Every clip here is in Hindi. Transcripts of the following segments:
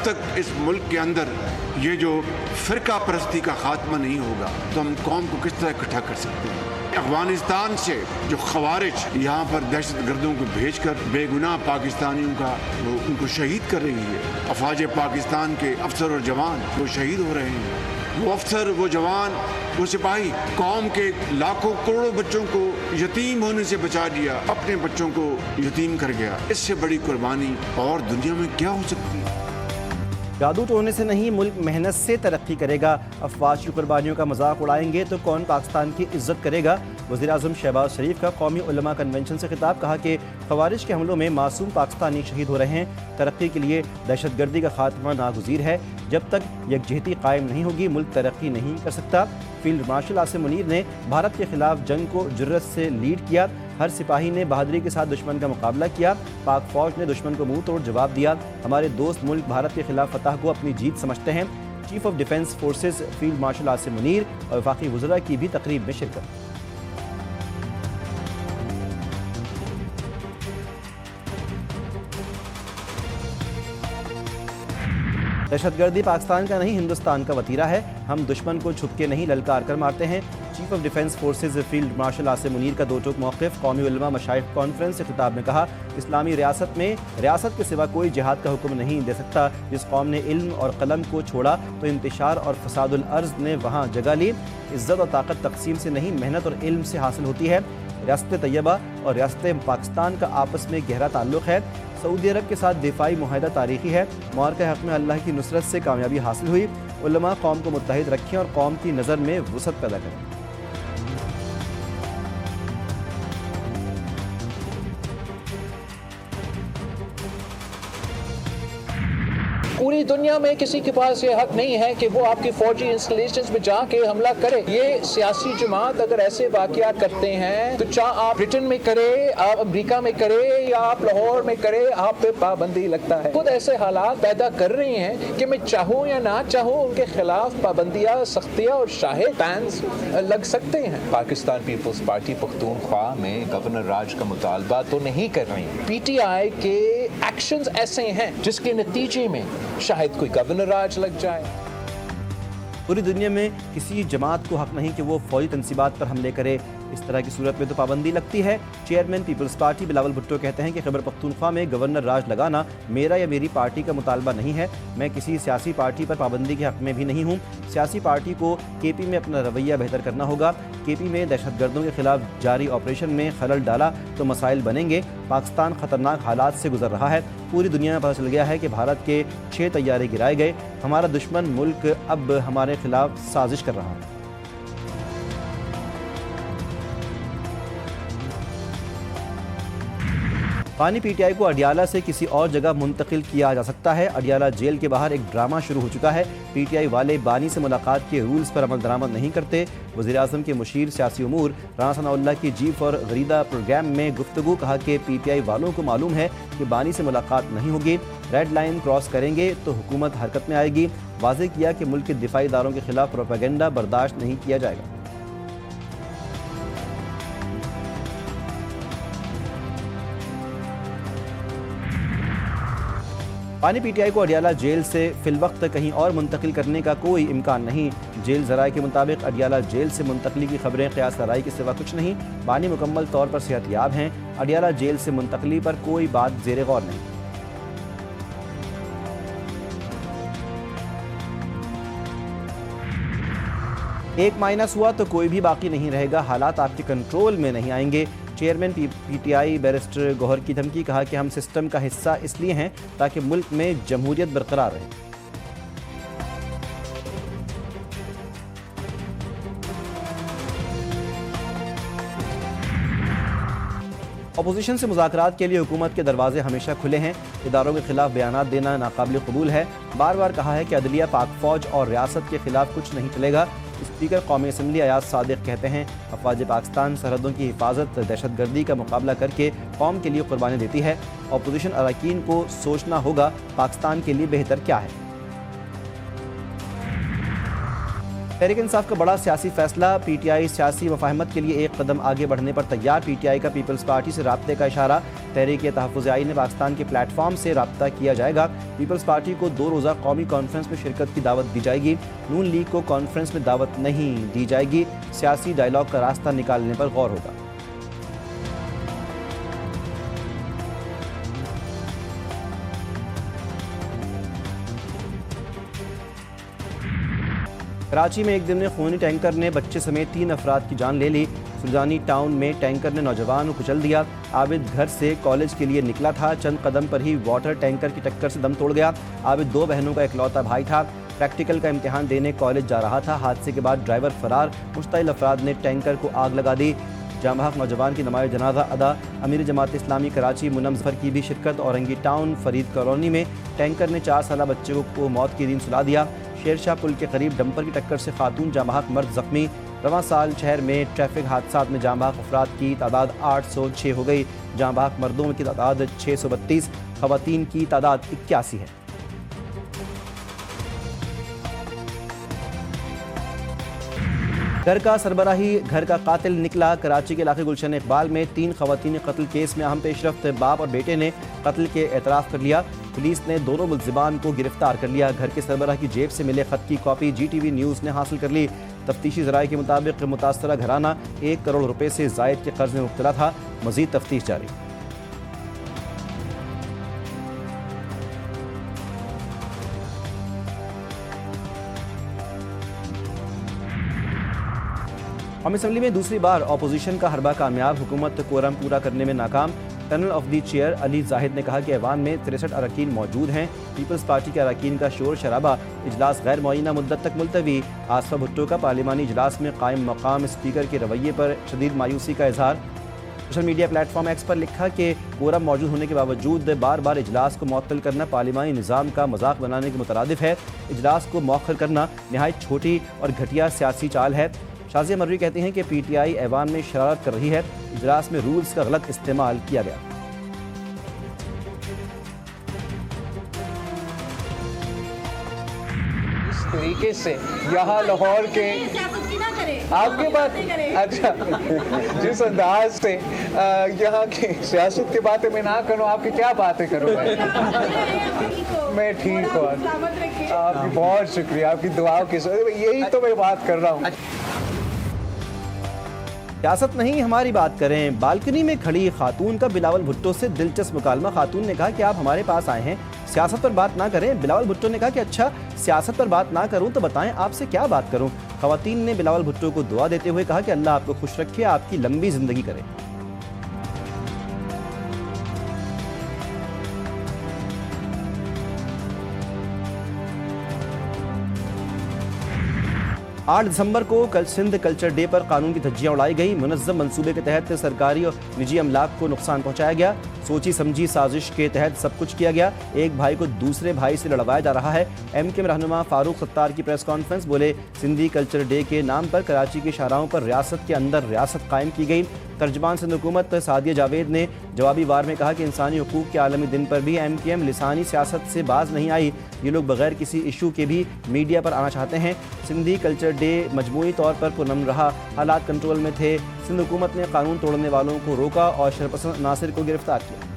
तक इस मुल्क के अंदर ये जो फ़िरका परस्ती का खात्मा नहीं होगा तो हम कौम को किस तरह इकट्ठा कर सकते हैं। अफगानिस्तान से जो खवारिज यहाँ पर दहशत गर्दों को भेज कर बेगुनाह पाकिस्तानियों का उनको शहीद कर रही है। अफवाज पाकिस्तान के अफसर और जवान वो शहीद हो रहे हैं। वो अफसर, वो जवान, वो सिपाही कौम के लाखों करोड़ों बच्चों को यतीम होने से बचा दिया, अपने बच्चों को यतीम कर गया। इससे बड़ी कुर्बानी और दुनिया में क्या हो सकती है। जादू टोने से नहीं, मुल्क मेहनत से तरक्की करेगा। अफवाज की कुर्बानियों का मजाक उड़ाएंगे तो कौन पाकिस्तान की इज्जत करेगा। वज़ीर-ए-आज़म शहबाज शरीफ का कौमी उलमा कन्वेंशन से खिताब, कहा कि खवारिज के हमलों में मासूम पाकिस्तानी शहीद हो रहे हैं। तरक्की के लिए दहशतगर्दी का खात्मा नागुज़ीर है। जब तक यकजहती कायम नहीं होगी मुल्क तरक्की नहीं कर सकता। फील्ड मार्शल आसिम मुनीर ने भारत के खिलाफ जंग को जुर्रत से लीड किया। हर सिपाही ने बहादुरी के साथ दुश्मन का मुकाबला किया। पाक फौज ने दुश्मन को मुंह तोड़ जवाब दिया। हमारे दोस्त मुल्क भारत के खिलाफ फतह को अपनी जीत समझते हैं। Chief of defence forces field marshal Asim Munir और वफाकी वज़रा की भी तकरीब में शिरकत। दहशतगर्दी पाकिस्तान का नहीं, हिंदुस्तान का वतीरा है। हम दुश्मन को छुप के नहीं, ललकार कर मारते हैं। Chief of defence forces field marshal Asim Munir का दो टोक मौक़िफ़। कौमी उलमा मशाइख कॉन्फ्रेंस से खिताब में कहा, इस्लामी रियासत में रियासत के सिवा कोई जिहाद का हुक्म नहीं दे सकता। जिस कौम ने इल्म और कलम को छोड़ा तो इंतशार और फसादुल अर्ज़ ने वहाँ जगह ली। इज़्ज़त और ताकत तकसीम से नहीं, मेहनत और इल्म से हासिल होती है। रियासत तैयबा और रियासत पाकिस्तान का आपस में गहरा ताल्लुक़ है। सऊदी अरब के साथ दिफाई मुआहदा तारीखी है। मार्का हक़ में अल्लाह की नुसरत से कामयाबी हासिल हुई। उलमा कौम को मुत्तहिद रखें और कौम की नज़र में वुसअत पैदा करें। पूरी दुनिया में किसी के पास ये हक नहीं है कि वो आपकी फौजी इंस्टॉलेशंस में जाके हमला करे। ये सियासी जमात अगर ऐसे वाक़यात करते हैं तो चाहे आप ब्रिटेन में करे, आप अमेरिका में करे या आप लाहौर में करे, आप पे पाबंदी लगता है। खुद ऐसे हालात पैदा कर रहे हैं कि मैं चाहूँ या ना चाहूँ उनके खिलाफ पाबंदियाँ, सख्तियाँ और शाहिद बैन्स लग सकते हैं। पाकिस्तान पीपल्स पार्टी पख्तूनख्वा में गवर्नर राज का मुतालबा तो नहीं कर रही। PTI के एक्शंस ऐसे हैं जिसके नतीजे में शायद कोई गवर्नर राज लग जाए। पूरी दुनिया में किसी जमात को हक नहीं कि वो फौजी तनसीबात पर हमले करे। इस तरह की सूरत में तो पाबंदी लगती है। Chairman Peoples Party Bilawal Bhutto कहते हैं कि खैबर पख्तूनख्वा में गवर्नर राज लगाना मेरा या मेरी पार्टी का मुतालबा नहीं है। मैं किसी सियासी पार्टी पर पाबंदी के हक में भी नहीं हूँ। सियासी पार्टी को KP में अपना रवैया बेहतर करना होगा। KP में दहशतगर्दों के खिलाफ जारी ऑपरेशन में खलल डाला तो मसाइल बनेंगे। पाकिस्तान ख़तरनाक हालात से गुजर रहा है। पूरी दुनिया में पता चल गया है कि भारत के 6 तैयारे गिराए गए। हमारा दुश्मन मुल्क अब हमारे खिलाफ साजिश कर रहा है। पानी PTI को अडियाला से किसी और जगह मुंतकिल किया जा सकता है। अडियाला जेल के बाहर एक ड्रामा शुरू हो चुका है। PTI वाले बानी से मुलाकात के रूल्स पर अमल दरामद नहीं करते। वज़ीर-ए-आज़म के मुशीर सियासी उमूर राना सनाउल्लाह की जी फॉर गरीदा प्रोग्राम में गुफ्तगू, कहा कि PTI वालों को मालूम है कि बानी से मुलाकात नहीं होगी। रेड लाइन क्रॉस करेंगे तो हुकूमत हरकत में आएगी। वाज़ेह किया कि मुल्क के दिफाई इदारों के खिलाफ प्रोपेगेंडा बर्दाश्त नहीं किया जाएगा। पानी PTI को अडियाला जेल से फिलवक्त कहीं और मुंतकिल करने का कोई इम्कान नहीं। जेल ज़राए के मुताबिक अडियाला जेल से मुंतकली की खबरें क़यास लड़ाई के सिवा कुछ नहीं। बानी मुकम्मल तौर पर सेहतयाब हैं। अडियाला जेल से मुंतकली पर कोई बात ज़ेरे गौर नहीं। एक माइनस हुआ तो कोई भी बाकी नहीं रहेगा। हालात आपके कंट्रोल में नहीं आएंगे। चेयरमैन PTI बैरिस्टर गौहर की धमकी, कहा कि हम सिस्टम का हिस्सा इसलिए हैं ताकि मुल्क में जमहूरियत बरकरार रहे। अपोजिशन से मुज़ाकरात के लिए हुकूमत के दरवाजे हमेशा खुले हैं। इदारों के खिलाफ बयानात देना नाकाबिल कबूल है। बार बार कहा है कि अदलिया, पाक फौज और रियासत के खिलाफ कुछ नहीं चलेगा। स्पीकर कौमी असम्बली अयाज सादिक कहते हैं, अफवाज पाकिस्तान सरहदों की हिफाजत, दहशतगर्दी का मुकाबला करके कौम के लिए कुर्बानी देती है। अपोजिशन अरकान को सोचना होगा पाकिस्तान के लिए बेहतर क्या है। तहरीक इंसाफ का बड़ा सियासी फैसला, PTI सियासी मफाहमत के लिए एक कदम आगे बढ़ने पर तैयार। PTI का पीपल्स पार्टी से राब्ते का इशारा, तहरीक तहफ़्फ़ुज़ आईन ने पाकिस्तान के प्लेटफॉर्म से राब्ता किया जाएगा। पीपल्स पार्टी को 2 रोज़ा कौमी कॉन्फ्रेंस में शिरकत की दावत दी जाएगी। नून लीग को कॉन्फ्रेंस में दावत नहीं दी जाएगी। सियासी डायलॉग का रास्ता निकालने पर गौर होगा। कराची में एक दिन में खूनी टैंकर ने बच्चे समेत 3 अफराद की जान ले ली। सुल्तानी टाउन में टैंकर ने नौजवान को कुचल दिया। आबिद घर से कॉलेज के लिए निकला था, चंद कदम पर ही वाटर टैंकर की टक्कर से दम तोड़ गया। आबिद 2 बहनों का इकलौता भाई था, प्रैक्टिकल का इम्तिहान देने कॉलेज जा रहा था। हादसे के बाद ड्राइवर फरार, मुश्तइल अफराद ने टैंकर को आग लगा दी। जामहक नौजवान की नमाज़ जनाजा अदा। अमीर जमात इस्लामी कराची मुनम ज़फ़र की भी शिरकत। औरंगी टाउन फरीद कॉलोनी में टैंकर ने 4 साला बच्चे को मौत की नींद सुला दिया। शेरशाह पुल के करीब डंपर की टक्कर से खातून जामहक मर्द ज़ख्मी। रवां साल शहर में ट्रैफिक हादसात में जामबहक अफराद की तादाद 806 हो गई। जामबहक मर्दों की तादाद 632, ख़वातीन की तादाद 81 है। घर का सरबराही घर का कातिल निकला। कराची के इलाके गुलशन इकबाल में 3 ख़वातीन कत्ल केस में अहम पेशरफ्त, बाप और बेटे ने कत्ल के एतराफ़ कर लिया। पुलिस ने दोनों मुल्ज़िमान को गिरफ्तार कर लिया। घर के सरबराह की जेब से मिले ख़त की कॉपी GTV न्यूज़ ने हासिल कर ली। तफ्तीशी ज़राए के मुताबिक मुतासरा घराना 1 करोड़ रुपए से ज़ायद के कर्ज में मुब्तला था। मज़ीद तफ्तीश जारी। कौमी असम्बली में दूसरी बार अपोजिशन का हरबा कामयाब, हुकूमत कोरम पूरा करने में नाकाम। Tunnel of the chair Ali Zahid ने कहा कि ऐवान में 63 अरकान मौजूद हैं। पीपल्स पार्टी के अरकान का शोर शराबा, इजलास गैर मुअय्यना मुद्दत तक मुलतवी। आसफा भुट्टो का पार्लिमानी इजलास में कायम मकाम स्पीकर के रवैये पर शदीद मायूसी का इजहार। सोशल मीडिया प्लेटफॉर्म एक्स पर लिखा कि कोरम मौजूद होने के बावजूद बार बार इजलास को मुअत्तल करना पार्लिमानी निज़ाम का मजाक बनाने के मुतरादिफ है। इजलास को मौखर करना नहायत छोटी और घटिया सियासी चाल है। शाज़िया मर्री कहते हैं कि PTI ऐवान में शरारत कर रही है। इजलास में रूल्स का गलत इस्तेमाल किया गया। इस तरीके से यहाँ लाहौर के आपके बात अच्छा जिस अंदाज से यहाँ की सियासत की बातें मैं ना करूँ, आपकी क्या बातें करूँ मैं ठीक हूँ। आपकी बहुत शुक्रिया, आपकी दुआओं की यही तो मैं बात कर रहा हूँ। सियासत नहीं हमारी बात करें। बालकनी में खड़ी खातून का बिलावल भुट्टो से दिलचस्प मुकालमा। खातून ने कहा कि आप हमारे पास आए हैं, सियासत पर बात ना करें। बिलावल भुट्टो ने कहा कि अच्छा, सियासत पर बात ना करूं तो बताएं आपसे क्या बात करूं। खवातीन ने बिलावल भुट्टो को दुआ देते हुए कहा कि अल्लाह आपको खुश रखे, आपकी लंबी जिंदगी करे। 8 दिसंबर को कल सिंध कल्चर डे पर कानून की धज्जियां उड़ाई गई। मुनज़्ज़म मंसूबे के तहत सरकारी और निजी अमलाक को नुकसान पहुंचाया गया। सोची समझी साजिश के तहत सब कुछ किया गया। एक भाई को दूसरे भाई से लड़वाया जा रहा है। MKM रहनुमा फारूक सत्तार की प्रेस कॉन्फ्रेंस, बोले सिंधी कल्चर डे के नाम पर कराची के शाहराहों पर रियासत के अंदर रियासत कायम की गई। तर्जमान सिंध हुकूमत सादिया जावेद ने जवाबी वार में कहा कि इंसानी हकूक़ के आलमी दिन पर भी MKM लिसानी सियासत से बाज नहीं आई। ये लोग बगैर किसी इशू के भी मीडिया पर आना चाहते हैं। सिंधी कल्चर डे मजमूई तौर पर पुरअमन रहा, हालात कंट्रोल में थे। सिंध हुकूमत ने कानून तोड़ने वालों को रोका और शरपसंद नासिर को गिरफ्तार किया।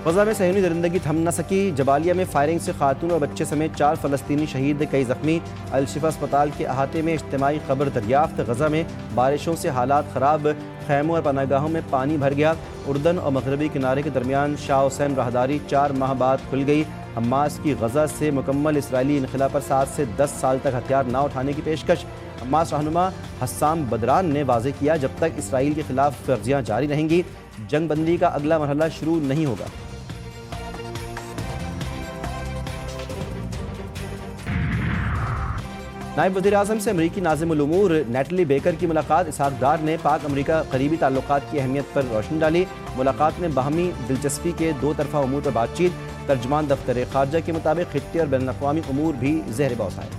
गजा में सहयूनी दरिंदगी थम न सकी। जबालिया में फायरिंग से खातून और बच्चे समेत 4 फ़लस्तीनी शहीद, कई ज़ख्मी। अल-शिफा अस्पताल के अहाते में इज्तिमाई खबर दरियाफ्त। गजा में बारिशों से हालात ख़राब, खैमों और पनागाहों में पानी भर गया। उर्दन और मगरबी किनारे के दरमियान शाह हुसैन राहदारी 4 माह बाद खुल गई। हमास की गजा से मुकम्मल इसराइली इनखला पर 7 से 10 साल तक हथियार न उठाने की पेशकश। हमास रहनुमा हस्साम बदरान ने वाज़ेह किया, जब तक इसराइल के खिलाफ वर्जियाँ जारी रहेंगी, जंग बंदी का अगला मरहला शुरू नहीं होगा। नायब वज़ीर-ए-आज़म से अमरीकी नाज़िमुल उमूर नेटली बेकर की मुलाकात। इसहाक डार ने पाक अमरीका करीबी ताल्लुकात की अहमियत पर रोशनी डाली। मुलाकात में बाहमी दिलचस्पी के 2 तरफ़ा उमूर पर बातचीत। तर्जमान दफ्तर ख़ारजा के मुताबिक खित्ती और बैनुल-अक़वामी उमूर भी ज़ेर बहस आए।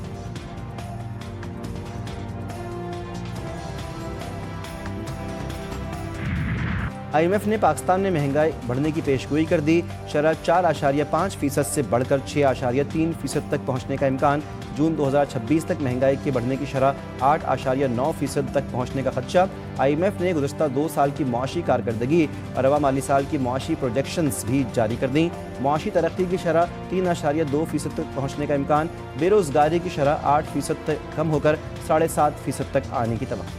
IMF ने पाकिस्तान में महंगाई बढ़ने की पेशगोई कर दी। शरह 4.5% से बढ़कर 6.3% तक पहुंचने का इम्कान। जून 2026 तक महंगाई के बढ़ने की शरह 8.9% तक पहुंचने का खदशा। IMF ने गुज़श्ता 2 साल की मुआशी कारकर्दगी और रवा माली साल की मुआशी प्रोजेक्शंस भी जारी कर दी। मुआशी तरक्की की शरह 3.2% तक पहुंचने का इम्कान। बेरोज़गारी की शरह 8% तक कम होकर 7.5% तक आने की तवक्को।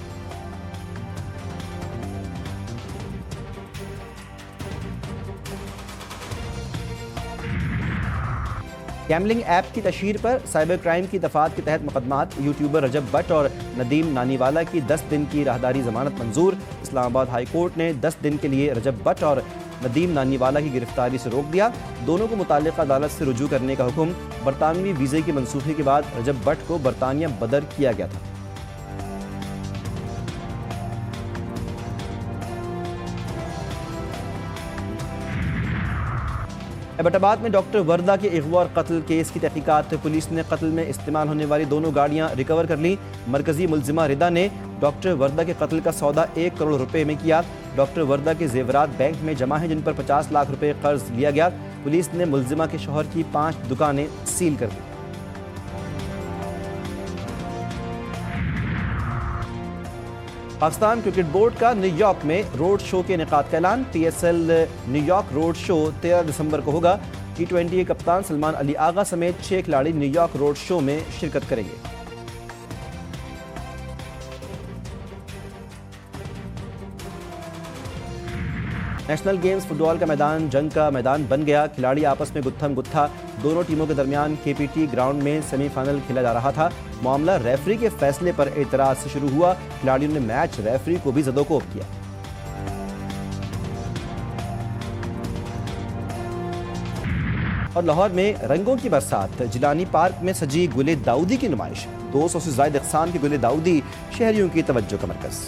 गैमलिंग ऐप की तशहीर पर साइबर क्राइम की दफात के तहत मुकदमात। यूट्यूबर रजब भट्ट और नदीम नानीवाला की 10 दिन की राहदारी जमानत मंजूर। इस्लामाबाद हाई कोर्ट ने 10 दिन के लिए रजब भट्ट और नदीम नानीवाला की गिरफ्तारी से रोक दिया। दोनों को मुताल्लिक़ा अदालत से रुजू करने का हुक्म। बरतानवी वीज़े की मनसूखी के बाद रजब भट्ट को बरतानिया बदर किया गया था। एबटाबाद में डॉक्टर वर्दा के अगवा और कत्ल केस की तहकीकात। पुलिस ने कत्ल में इस्तेमाल होने वाली दोनों गाड़ियां रिकवर कर ली। मरकजी मुलजिमा रिदा ने डॉक्टर वर्दा के कत्ल का सौदा 1 करोड़ रुपए में किया। डॉक्टर वर्दा के जेवरात बैंक में जमा हैं, जिन पर 50 लाख रुपए कर्ज लिया गया। पुलिस ने मुलजिमा के शौहर की 5 दुकानें सील कर दी। पाकिस्तान क्रिकेट बोर्ड का न्यूयॉर्क में रोड शो के इनेकाद का ऐलान। PSL न्यूयॉर्क रोड शो 13 दिसंबर को होगा। T20 के कप्तान सलमान अली आगा समेत 6 खिलाड़ी न्यूयॉर्क रोड शो में शिरकत करेंगे। नेशनल गेम्स फुटबॉल का मैदान जंग का मैदान बन गया। खिलाड़ी आपस में गुत्थम गुत्था। दोनों टीमों के दरमियान KPT ग्राउंड में सेमीफाइनल खेला जा रहा था। मामला रेफरी के फैसले पर एतराज से शुरू हुआ। खिलाड़ियों ने मैच रेफरी को भी ज़दोकोब किया। और लाहौर में रंगों की बरसात। जिलानी पार्क में सजी गुले दाऊदी की नुमाइश। 200 से ज़ायद अक़साम के गुले दाऊदी शहरियों की तवज्जो का मरकज़।